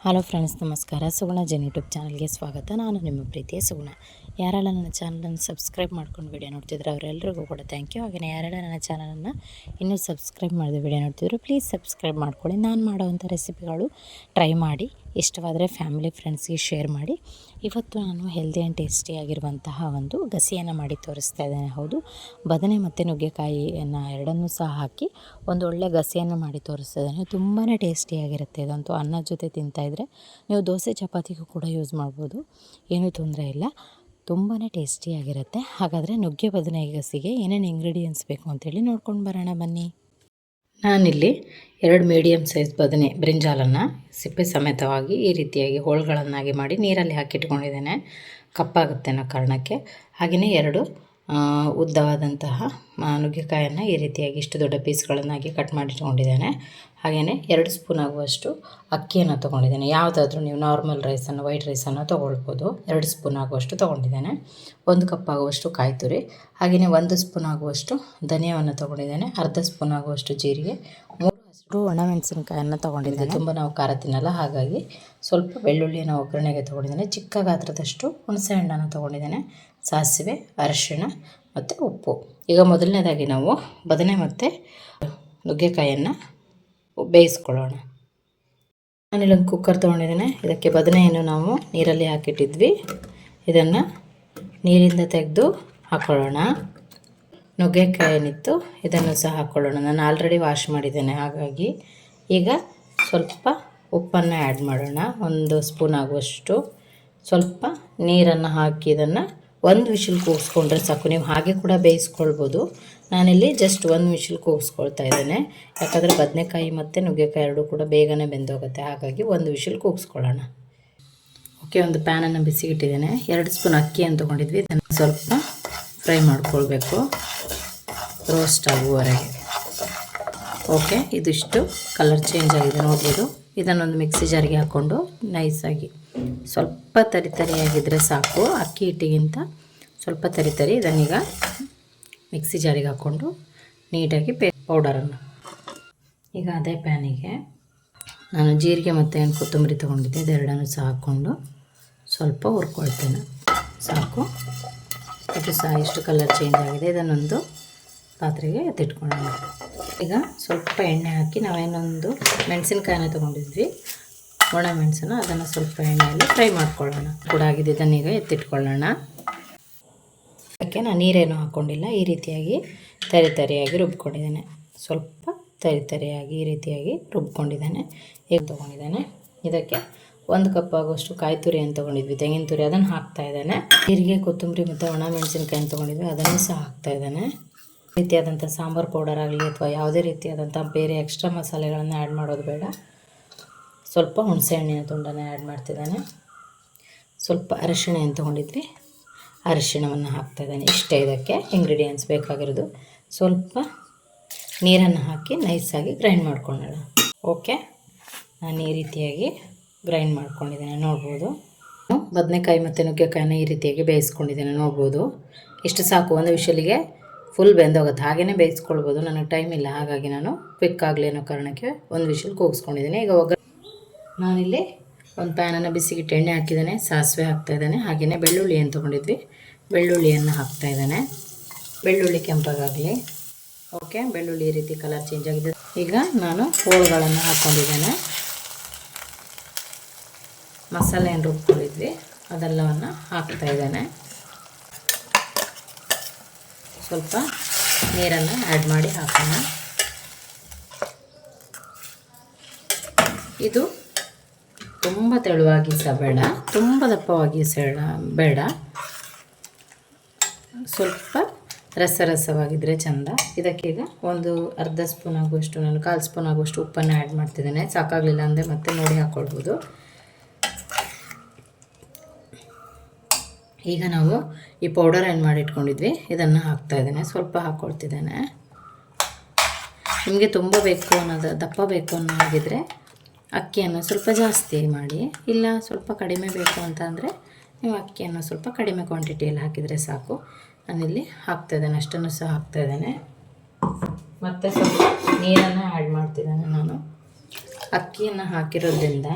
Hello friends, ನಮಸ್ಕಾರ. ಸುಗುಣ Jan YouTube ಚಾನಲ್ಗೆ ಸ್ವಾಗತ. ನಾನು ನಿಮ್ಮ ಪ್ರೀತಿಯ ಸುಗುಣ. ಯಾರೆಲ್ಲ ನನ್ನ ಚಾನಲನ್ನು ಸಬ್ಸ್ಕ್ರೈಬ್ ಮಾಡ್ಕೊಂಡು ವಿಡಿಯೋ ನೋಡ್ತಿದ್ರು ಅವರೆಲ್ಲರಿಗೂ ಕೂಡ ಥ್ಯಾಂಕ್ ಯು. ಹಾಗೆಯೇ ಯಾರೆಲ್ಲ ನನ್ನ ಚಾನಲನ್ನು ಇನ್ನೂ ಸಬ್ಸ್ಕ್ರೈಬ್ ಮಾಡಿದ ವಿಡಿಯೋ ನೋಡ್ತಿದ್ರು ಪ್ಲೀಸ್ ಸಬ್ಸ್ಕ್ರೈಬ್ ಮಾಡ್ಕೊಳ್ಳಿ. ನಾನು ಮಾಡೋವಂಥ ರೆಸಿಪಿಗಳು ಟ್ರೈ ಮಾಡಿ ಇಷ್ಟವಾದರೆ ಫ್ಯಾಮಿಲಿ ಫ್ರೆಂಡ್ಸ್ಗೆ ಶೇರ್ ಮಾಡಿ. ಇವತ್ತು ನಾನು ಹೆಲ್ದಿ ಆ್ಯಂಡ್ ಟೇಸ್ಟಿಯಾಗಿರುವಂತಹ ಒಂದು ಗಸಿಯನ್ನು ಮಾಡಿ ತೋರಿಸ್ತಾ ಇದ್ದೇನೆ. ಹೌದು, ಬದನೆ ಮತ್ತು ನುಗ್ಗೆಕಾಯಿಯನ್ನು ಎರಡನ್ನೂ ಸಹ ಹಾಕಿ ಒಂದು ಒಳ್ಳೆ ಗಸಿಯನ್ನು ಮಾಡಿ ತೋರಿಸ್ತಾ ಇದ್ದೇನೆ. ತುಂಬಾ ಟೇಸ್ಟಿಯಾಗಿರುತ್ತೆ. ಇದಂತೂ ಅನ್ನದ ಜೊತೆ ತಿಂತಾಯಿದ್ರೆ ನೀವು ದೋಸೆ ಚಪಾತಿಗೂ ಕೂಡ ಯೂಸ್ ಮಾಡ್ಬೋದು, ಏನೂ ತೊಂದರೆ ಇಲ್ಲ. ತುಂಬಾ ಟೇಸ್ಟಿಯಾಗಿರುತ್ತೆ. ಹಾಗಾದರೆ ನುಗ್ಗೆ ಬದನೆ ಗಸಿಗೆ ಏನೇನು ಇಂಗ್ರೀಡಿಯೆಂಟ್ಸ್ ಬೇಕು ಅಂತೇಳಿ ನೋಡ್ಕೊಂಡು ಬರೋಣ ಬನ್ನಿ. ನಾನಿಲ್ಲಿ 2 ಮೀಡಿಯಮ್ ಸೈಜ್ ಬದನೆ ಬ್ರಿಂಜಾಲನ್ನು ಸಿಪ್ಪೆ ಸಮೇತವಾಗಿ ಈ ರೀತಿಯಾಗಿ ಹೋಳುಗಳನ್ನಾಗಿ ಮಾಡಿ ನೀರಲ್ಲಿ ಹಾಕಿಟ್ಕೊಂಡಿದ್ದೇನೆ, ಕಪ್ಪಾಗುತ್ತೆ ಅನ್ನೋ ಕಾರಣಕ್ಕೆ. ಹಾಗೆಯೇ 2 ಉದ್ದವಾದಂತಹ ನುಗ್ಗೆಕಾಯನ್ನು ಈ ರೀತಿಯಾಗಿ ಇಷ್ಟು ದೊಡ್ಡ ಪೀಸ್ಗಳನ್ನಾಗಿ ಕಟ್ ಮಾಡಿಟ್ಕೊಂಡಿದ್ದೇನೆ. ಹಾಗೆಯೇ 2 ಸ್ಪೂನ್ ಆಗುವಷ್ಟು ಅಕ್ಕಿಯನ್ನು ತೊಗೊಂಡಿದ್ದೇನೆ. ಯಾವುದಾದ್ರೂ ನೀವು ನಾರ್ಮಲ್ ರೈಸನ್ನು, ವೈಟ್ ರೈಸನ್ನು ತೊಗೊಳ್ಬೋದು. 2 ಸ್ಪೂನ್ ಆಗುವಷ್ಟು ತೊಗೊಂಡಿದ್ದೇನೆ. 1 ಕಪ್ ಆಗುವಷ್ಟು ಕಾಯಿ ತುರಿ, ಹಾಗೆಯೇ 1 ಸ್ಪೂನ್ ಆಗುವಷ್ಟು ಧನಿಯಾವನ್ನು ತೊಗೊಂಡಿದ್ದೇನೆ. ಅರ್ಧ ಸ್ಪೂನ್ ಆಗುವಷ್ಟು ಜೀರಿಗೆ, 3 ಒಣಮೆಣಸಿನಕಾಯನ್ನು ತೊಗೊಂಡಿದ್ದೇನೆ. ತುಂಬ ನಾವು ಖಾರ ತಿನ್ನಲ್ಲ, ಹಾಗಾಗಿ ಸ್ವಲ್ಪ ಬೆಳ್ಳುಳ್ಳಿಯನ್ನು ಒಗ್ಗರಣೆಗೆ ತೊಗೊಂಡಿದ್ದೇನೆ. ಚಿಕ್ಕ ಗಾತ್ರದಷ್ಟು ಹುಣಸೆ ಹಣ್ಣನ್ನು ತೊಗೊಂಡಿದ್ದೇನೆ. ಸಾಸಿವೆ, ಅರಿಶಿಣ ಮತ್ತು ಉಪ್ಪು. ಈಗ ಮೊದಲನೇದಾಗಿ ನಾವು ಬದನೆ ಮತ್ತು ನುಗ್ಗೆಕಾಯಿಯನ್ನು ಬೇಯಿಸ್ಕೊಳ್ಳೋಣ. ನಾನಿಲ್ಲೊಂದು ಕುಕ್ಕರ್ ತೊಗೊಂಡಿದ್ದೇನೆ. ಇದಕ್ಕೆ ಬದನೆಯನ್ನು ನಾವು ನೀರಲ್ಲಿ ಹಾಕಿಟ್ಟಿದ್ವಿ, ಇದನ್ನು ನೀರಿಂದ ತೆಗೆದು ಹಾಕ್ಕೊಳ್ಳೋಣ. ನುಗ್ಗೆಕಾಯಿನಿತ್ತು, ಇದನ್ನು ಸಹ ಹಾಕ್ಕೊಳ್ಳೋಣ. ನಾನು ಆಲ್ರೆಡಿ ವಾಶ್ ಮಾಡಿದ್ದೇನೆ, ಹಾಗಾಗಿ ಈಗ ಸ್ವಲ್ಪ ಉಪ್ಪನ್ನು ಆ್ಯಡ್ ಮಾಡೋಣ. 1 ಸ್ಪೂನ್ ಆಗುವಷ್ಟು ಸ್ವಲ್ಪ ನೀರನ್ನು ಹಾಕಿ ಇದನ್ನು 1 ವಿಷಲ್ ಕೂಗಿಸ್ಕೊಂಡ್ರೆ ಸಾಕು. ನೀವು ಹಾಗೆ ಕೂಡ ಬೇಯಿಸ್ಕೊಳ್ಬೋದು. ನಾನಿಲ್ಲಿ ಜಸ್ಟ್ 1 ವಿಷಲ್ ಕೂಗಿಸ್ಕೊಳ್ತಾ ಇದ್ದೇನೆ, ಯಾಕಂದರೆ ಬದನೆಕಾಯಿ ಮತ್ತು ನುಗ್ಗೆಕಾಯಿ ಎರಡೂ ಕೂಡ ಬೇಗನೆ ಬೆಂದೋಗುತ್ತೆ. ಹಾಗಾಗಿ 1 ವಿಷಲ್ ಕೂಗಿಸ್ಕೊಳ್ಳೋಣ. ಓಕೆ, ಒಂದು ಪ್ಯಾನನ್ನು ಬಿಸಿಗಿಟ್ಟಿದ್ದೇನೆ. 2 ಸ್ಪೂನ್ ಅಕ್ಕಿಯನ್ನು ತೊಗೊಂಡಿದ್ವಿ, ಇದನ್ನು ಸ್ವಲ್ಪ ಫ್ರೈ ಮಾಡ್ಕೊಳ್ಬೇಕು, ರೋಸ್ಟ್ ಆಗುವವರೆಗೆ. ಓಕೆ, ಇದಿಷ್ಟು ಕಲರ್ ಚೇಂಜ್ ಆಗಿದೆ ನೋಡ್ಬೋದು. ಇದನ್ನೊಂದು ಮಿಕ್ಸಿ ಜಾರಿಗೆ ಹಾಕ್ಕೊಂಡು ನೈಸಾಗಿ ಸ್ವಲ್ಪ ತರಿತರಿಯಾಗಿದ್ದರೆ ಸಾಕು. ಅಕ್ಕಿ ಹಿಟ್ಟಿಗಿಂತ ಸ್ವಲ್ಪ ತರಿತರಿ. ಇದನ್ನೀಗ ಮಿಕ್ಸಿ ಜಾರಿಗೆ ಹಾಕ್ಕೊಂಡು ನೀಟಾಗಿ ಪೌಡರನ್ನು. ಈಗ ಅದೇ ಪ್ಯಾನಿಗೆ ನಾನು ಜೀರಿಗೆ ಮತ್ತು ಕೊತ್ತಂಬರಿ ತೊಗೊಂಡಿದ್ದೆ, ಇದೆರಡನ್ನೂ ಸಹ ಹಾಕ್ಕೊಂಡು ಸ್ವಲ್ಪ ಹುರ್ಕೊಳ್ತೇನೆ, ಸಾಕು. ಇದು ಸಹ ಇಷ್ಟು ಕಲರ್ ಚೇಂಜ್ ಆಗಿದೆ. ಇದನ್ನೊಂದು ಪಾತ್ರೆಗೆ ಎತ್ತಿಟ್ಕೊಳ್ಳೋಣ. ಈಗ ಸ್ವಲ್ಪ ಎಣ್ಣೆ ಹಾಕಿ ನಾವೇನೊಂದು ಮೆಣಸಿನ್ಕಾಯಿನ ತೊಗೊಂಡಿದ್ವಿ, ಒಣ ಮೆಣಸನ್ನು, ಅದನ್ನು ಸ್ವಲ್ಪ ಎಣ್ಣೆಯಲ್ಲಿ ಫ್ರೈ ಮಾಡ್ಕೊಳ್ಳೋಣ. ಕೂಡ ಆಗಿದೆ. ಇದನ್ನೀಗ ಎತ್ತಿಟ್ಕೊಳ್ಳೋಣ. ಅದಕ್ಕೆ ನಾನು ನೀರೇನು ಹಾಕ್ಕೊಂಡಿಲ್ಲ, ಈ ರೀತಿಯಾಗಿ ತರಿಯಾಗಿ ರುಬ್ಕೊಂಡಿದ್ದೇನೆ. ಸ್ವಲ್ಪ ತರಿಯಾಗಿ ಈ ರೀತಿಯಾಗಿ ರುಬ್ಕೊಂಡಿದ್ದೇನೆ. ಈಗ ತೊಗೊಂಡಿದ್ದೇನೆ. ಇದಕ್ಕೆ 1 ಕಪ್ ಆಗುವಷ್ಟು ಕಾಯಿ ತುರಿಯನ್ನು ತೊಗೊಂಡಿದ್ವಿ, ತೆಂಗಿನ ತುರಿ, ಅದನ್ನು ಹಾಕ್ತಾಯಿದ್ದೇನೆ. ಜೀರಿಗೆ, ಕೊತ್ತಂಬರಿ ಮತ್ತು ಒಣ ಮೆಣಸಿನ್ಕಾಯಿನ ತೊಗೊಂಡಿದ್ವಿ, ಅದನ್ನು ಸಹ ಹಾಕ್ತಾಯಿದ್ದೇನೆ. ರೀತಿಯಾದಂಥ ಸಾಂಬಾರು ಪೌಡರ್ ಆಗಲಿ ಅಥವಾ ಯಾವುದೇ ರೀತಿಯಾದಂಥ ಬೇರೆ ಎಕ್ಸ್ಟ್ರಾ ಮಸಾಲೆಗಳನ್ನು ಆ್ಯಡ್ ಮಾಡೋದು ಬೇಡ. ಸ್ವಲ್ಪ ಹುಣಸೆ ಹಣ್ಣಿನ ತುಂಡನ್ನು ಆ್ಯಡ್ ಮಾಡ್ತಿದ್ದಾನೆ. ಸ್ವಲ್ಪ ಅರಿಶಿಣ ತೊಗೊಂಡಿದ್ವಿ, ಅರಿಶಿಣವನ್ನು ಹಾಕ್ತಾಯಿದ್ದಾನೆ. ಇಷ್ಟೇ ಇದಕ್ಕೆ ಇಂಗ್ರೀಡಿಯೆಂಟ್ಸ್ ಬೇಕಾಗಿರೋದು. ಸ್ವಲ್ಪ ನೀರನ್ನು ಹಾಕಿ ನೈಸಾಗಿ ಗ್ರೈಂಡ್ ಮಾಡ್ಕೊಳ್ಳೋಣ. ಓಕೆ, ನಾನು ಈ ರೀತಿಯಾಗಿ ಗ್ರೈಂಡ್ ಮಾಡ್ಕೊಂಡಿದ್ದೇನೆ, ನೋಡ್ಬೋದು. ಬದನೆಕಾಯಿ ಮತ್ತು ನುಗ್ಗೆಕಾಯಿನ ಈ ರೀತಿಯಾಗಿ ಬೇಯಿಸ್ಕೊಂಡಿದ್ದೇನೆ, ನೋಡ್ಬೋದು. ಇಷ್ಟು ಸಾಕು. 1 ವಿಷಲಿಗೆ ಫುಲ್ ಬೆಂದೋಗುತ್ತೆ. ಹಾಗೆಯೇ ಬೇಯಿಸ್ಕೊಳ್ಬೋದು. ನನಗೆ ಟೈಮ್ ಇಲ್ಲ, ಹಾಗಾಗಿ ನಾನು ಕ್ವಿಕ್ ಆಗಲಿ ಅನ್ನೋ ಕಾರಣಕ್ಕೆ 1 ವಿಷಲ್ ಕೂಗಿಸ್ಕೊಂಡಿದ್ದೀನಿ. ಈಗ ನಾನಿಲ್ಲಿ ಒಂದು ಪ್ಯಾನನ್ನು ಬಿಸಿಗಿಟ್ಟು ಎಣ್ಣೆ ಹಾಕಿದ್ದೇನೆ, ಸಾಸಿವೆ ಹಾಕ್ತಾಯಿದ್ದೇನೆ. ಹಾಗೆಯೇ ಬೆಳ್ಳುಳ್ಳಿಯನ್ನು ತೊಗೊಂಡಿದ್ವಿ, ಬೆಳ್ಳುಳ್ಳಿಯನ್ನು ಹಾಕ್ತಾಯಿದ್ದೇನೆ. ಬೆಳ್ಳುಳ್ಳಿ ಕೆಂಪಾಗಲಿ. ಓಕೆ, ಬೆಳ್ಳುಳ್ಳಿ ಈ ರೀತಿ ಕಲರ್ ಚೇಂಜ್ ಆಗಿದೆ. ಈಗ ನಾನು ಹೋಳುಗಳನ್ನು ಹಾಕ್ಕೊಂಡಿದ್ದೇನೆ. ಮಸಾಲೆ ಏನು ರುಬ್ಕೊಂಡಿದ್ವಿ ಅದೆಲ್ಲವನ್ನು ಹಾಕ್ತಾಯಿದ್ದೇನೆ. ಸ್ವಲ್ಪ ನೀರನ್ನು ಆ್ಯಡ್ ಮಾಡಿ ಹಾಕೋಣ. ಇದು ತುಂಬ ತೆಳುವಾಗಿ ಸಹ ಬೇಡ, ತುಂಬ ದಪ್ಪವಾಗಿ ಬೇಡ, ಸ್ವಲ್ಪ ರಸವಾಗಿದ್ದರೆ ಚೆಂದ. ಇದಕ್ಕೀಗ ಒಂದು ಅರ್ಧ ಸ್ಪೂನ್ ಆಗುವಷ್ಟು, ನಾನು 1/4 ಸ್ಪೂನ್ ಆಗುವಷ್ಟು ಉಪ್ಪನ್ನು ಆ್ಯಡ್ ಮಾಡ್ತಿದ್ದೇನೆ. ಸಾಕಾಗಲಿಲ್ಲ ಅಂದರೆ ಮತ್ತೆ ನೋಡಿ ಹಾಕ್ಕೊಳ್ಬೋದು. ಈಗ ನಾವು ಈ ಪೌಡರ್ ಏನು ಮಾಡಿ ಇಟ್ಕೊಂಡಿದ್ವಿ ಇದನ್ನು ಹಾಕ್ತಾಯಿದ್ದೇನೆ. ಸ್ವಲ್ಪ ಹಾಕ್ಕೊಳ್ತಿದ್ದೇನೆ. ನಿಮಗೆ ತುಂಬ ಬೇಕು ಅನ್ನೋದು, ದಪ್ಪ ಬೇಕು ಅನ್ನೋದಿದ್ದರೆ ಅಕ್ಕಿಯನ್ನು ಸ್ವಲ್ಪ ಜಾಸ್ತಿ ಮಾಡಿ, ಇಲ್ಲ ಸ್ವಲ್ಪ ಕಡಿಮೆ ಬೇಕು ಅಂತ ಅಂದರೆ ನೀವು ಅಕ್ಕಿಯನ್ನು ಸ್ವಲ್ಪ ಕಡಿಮೆ ಕ್ವಾಂಟಿಟಿಯಲ್ಲಿ ಹಾಕಿದರೆ ಸಾಕು. ನಾನಿಲ್ಲಿ ಹಾಕ್ತಾಯಿದ್ದೇನೆ, ಅಷ್ಟನ್ನು ಸಹ ಹಾಕ್ತಾಯಿದ್ದೇನೆ. ಮತ್ತು ಸ್ವಲ್ಪ ನೀರನ್ನು ಆ್ಯಡ್ ಮಾಡ್ತಿದ್ದೇನೆ. ನಾನು ಅಕ್ಕಿಯನ್ನು ಹಾಕಿರೋದ್ರಿಂದ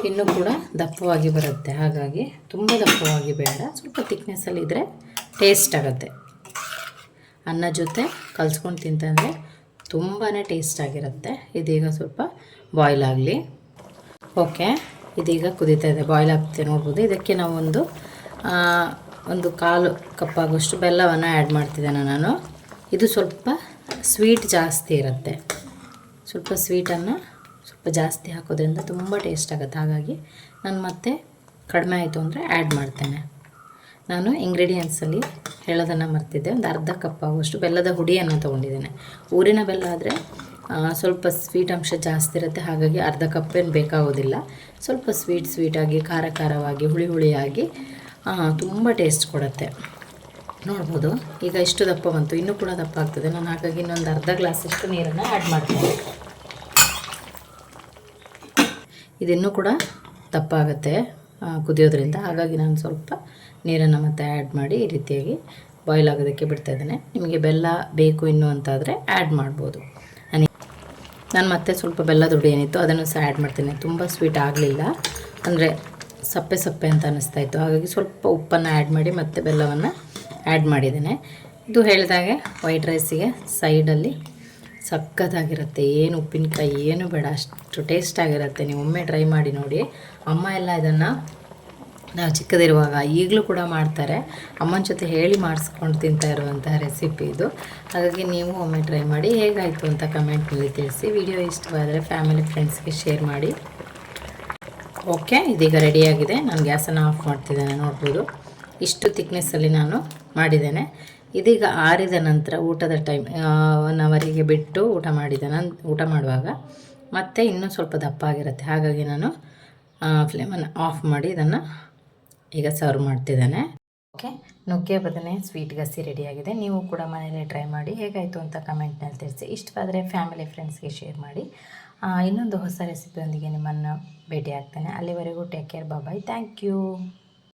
ಇನ್ನೂ ಕೂಡ ದಪ್ಪವಾಗಿ ಬರುತ್ತೆ. ಹಾಗಾಗಿ ತುಂಬ ದಪ್ಪವಾಗಿ ಬೇಡ, ಸ್ವಲ್ಪ ತಿಕ್ನೆಸ್ಸಲ್ಲಿದ್ದರೆ ಟೇಸ್ಟ್ ಆಗುತ್ತೆ. ಅನ್ನ ಜೊತೆ ಕಲ್ಸ್ಕೊಂಡು ತಿಂತಂದರೆ ತುಂಬಾ ಟೇಸ್ಟ್ ಆಗಿರುತ್ತೆ. ಇದೀಗ ಸ್ವಲ್ಪ ಬಾಯ್ಲ್ ಆಗಲಿ. ಓಕೆ, ಇದೀಗ ಕುದೀತಾ ಇದೆ, ಬಾಯ್ಲ್ ಆಗ್ತಿದೆ ನೋಡ್ಬೋದು. ಇದಕ್ಕೆ ನಾವು ಒಂದು ಕಾಲು ಕಪ್ಪಾಗುವಷ್ಟು ಬೆಲ್ಲವನ್ನು ಆ್ಯಡ್ ಮಾಡ್ತಿದ್ದೇನೆ ನಾನು. ಇದು ಸ್ವಲ್ಪ ಸ್ವೀಟ್ ಜಾಸ್ತಿ ಇರುತ್ತೆ. ಸ್ವಲ್ಪ ಸ್ವೀಟನ್ನು ಸ್ವಲ್ಪ ಜಾಸ್ತಿ ಹಾಕೋದ್ರಿಂದ ತುಂಬ ಟೇಸ್ಟ್ ಆಗುತ್ತೆ. ಹಾಗಾಗಿ ನಾನು ಮತ್ತೆ ಕಡಿಮೆ ಆಯಿತು ಅಂದರೆ ಆ್ಯಡ್ ಮಾಡ್ತೇನೆ. ನಾನು ಇಂಗ್ರೀಡಿಯೆಂಟ್ಸಲ್ಲಿ ಹೇಳೋದನ್ನು ಮರ್ತಿದ್ದೆ. ಒಂದು ಅರ್ಧ ಕಪ್ ಆಗುವಷ್ಟು ಬೆಲ್ಲದ ಹುಡಿಯನ್ನು ತೊಗೊಂಡಿದ್ದೇನೆ. ಊರಿನ ಬೆಲ್ಲ ಆದರೆ ಸ್ವಲ್ಪ ಸ್ವೀಟ್ ಅಂಶ ಜಾಸ್ತಿ ಇರುತ್ತೆ. ಹಾಗಾಗಿ ಅರ್ಧ ಕಪ್ಪೇನು ಬೇಕಾಗೋದಿಲ್ಲ. ಸ್ವಲ್ಪ ಸ್ವೀಟಾಗಿ, ಖಾರವಾಗಿ, ಹುಳಿಯಾಗಿ ತುಂಬ ಟೇಸ್ಟ್ ಕೊಡುತ್ತೆ. ನೋಡ್ಬೋದು ಈಗ ಇಷ್ಟು ದಪ್ಪ ಬಂತು. ಇನ್ನೂ ಕೂಡ ದಪ್ಪ ಆಗ್ತದೆ. ನಾನು ಹಾಗಾಗಿ ಇನ್ನೊಂದು ಅರ್ಧ ಗ್ಲಾಸಷ್ಟು ನೀರನ್ನು ಆ್ಯಡ್ ಮಾಡ್ತೇನೆ. ಇದಿನ್ನೂ ಕೂಡ ದಪ್ಪ ಆಗುತ್ತೆ ಕುದಿಯೋದ್ರಿಂದ. ಹಾಗಾಗಿ ನಾನು ಸ್ವಲ್ಪ ನೀರನ್ನು ಮತ್ತೆ ಆ್ಯಡ್ ಮಾಡಿ ಈ ರೀತಿಯಾಗಿ ಬಾಯ್ಲ್ ಆಗೋದಕ್ಕೆ ಬಿಡ್ತಾ ಇದ್ದೇನೆ. ನಿಮಗೆ ಬೆಲ್ಲ ಬೇಕು ಇನ್ನೂ ಅಂತಾದರೆ ಆ್ಯಡ್ ಮಾಡ್ಬೋದು. ನಾನು ಮತ್ತೆ ಸ್ವಲ್ಪ ಬೆಲ್ಲದ ಹುಡಿ ಏನಿತ್ತು ಅದನ್ನು ಸಹ ಆ್ಯಡ್ ಮಾಡ್ತೇನೆ. ತುಂಬ ಸ್ವೀಟ್ ಆಗಲಿಲ್ಲ, ಅಂದರೆ ಸಪ್ಪೆ ಅಂತ ಅನ್ನಿಸ್ತಾ ಇತ್ತು. ಹಾಗಾಗಿ ಸ್ವಲ್ಪ ಉಪ್ಪನ್ನು ಆ್ಯಡ್ ಮಾಡಿ ಮತ್ತೆ ಬೆಲ್ಲವನ್ನು ಆ್ಯಡ್ ಮಾಡಿದ್ದೇನೆ. ಇದು ಹೇಳಿದಾಗೆ ವೈಟ್ ರೈಸಿಗೆ ಸೈಡಲ್ಲಿ ಸಕ್ಕತ್ತಾಗಿರುತ್ತೆ. ಏನು ಉಪ್ಪಿನಕಾಯಿ ಏನು ಬೇಡ, ಅಷ್ಟು ಟೇಸ್ಟ್ ಆಗಿರುತ್ತೆ. ನೀವು ಒಮ್ಮೆ ಟ್ರೈ ಮಾಡಿ ನೋಡಿ. ಅಮ್ಮ ಎಲ್ಲ ಇದನ್ನು ನಾವು ಚಿಕ್ಕದಿರುವಾಗ ಈಗಲೂ ಕೂಡ ಮಾಡ್ತಾರೆ. ಅಮ್ಮನ ಜೊತೆ ಹೇಳಿ ಮಾಡಿಸ್ಕೊಂಡು ತಿಂತಾ ಇರುವಂತಹ ರೆಸಿಪಿ ಇದು. ಹಾಗಾಗಿ ನೀವು ಒಮ್ಮೆ ಟ್ರೈ ಮಾಡಿ, ಹೇಗಾಯಿತು ಅಂತ ಕಮೆಂಟ್ನಲ್ಲಿ ತಿಳಿಸಿ. ವಿಡಿಯೋ ಇಷ್ಟವಾದರೆ ಫ್ಯಾಮಿಲಿ ಫ್ರೆಂಡ್ಸ್ಗೆ ಶೇರ್ ಮಾಡಿ. ಓಕೆ, ಇದೀಗ ರೆಡಿಯಾಗಿದೆ. ನಾನು ಗ್ಯಾಸನ್ನು ಆಫ್ ಮಾಡ್ತಿದ್ದೇನೆ. ನೋಡ್ಬೋದು ಇಷ್ಟು ತಿಕ್ನೆಸ್ಸಲ್ಲಿ ನಾನು ಮಾಡಿದ್ದೇನೆ. ಇದೀಗ ಆರಿದ ನಂತರ ಊಟದ ಟೈಮ್ 1 ಅವರಿಗೆ ಬಿಟ್ಟು ಊಟ ಮಾಡುವಾಗ ಮತ್ತೆ ಇನ್ನೂ ಸ್ವಲ್ಪ ದಪ್ಪ ಆಗಿರುತ್ತೆ. ಹಾಗಾಗಿ ನಾನು ಫ್ಲೇಮನ್ನು ಆಫ್ ಮಾಡಿ ಇದನ್ನು ಈಗ ಸರ್ವ್ ಮಾಡ್ತಿದ್ದೇನೆ. ಓಕೆ, ನುಗ್ಗೆ ಬದನೆ ಸ್ವೀಟ್ ಗಸಿ ರೆಡಿಯಾಗಿದೆ. ನೀವು ಕೂಡ ಮನೆಯಲ್ಲೇ ಟ್ರೈ ಮಾಡಿ, ಹೇಗಾಯಿತು ಅಂತ ಕಮೆಂಟ್ನಲ್ಲಿ ತಿಳಿಸಿ. ಇಷ್ಟವಾದರೆ ಫ್ಯಾಮಿಲಿ ಫ್ರೆಂಡ್ಸ್ಗೆ ಶೇರ್ ಮಾಡಿ. ಇನ್ನೊಂದು ಹೊಸ ರೆಸಿಪಿಯೊಂದಿಗೆ ನಿಮ್ಮನ್ನು ಭೇಟಿ ಆಗ್ತೇನೆ. ಅಲ್ಲಿವರೆಗೂ take care, bye. Thank you.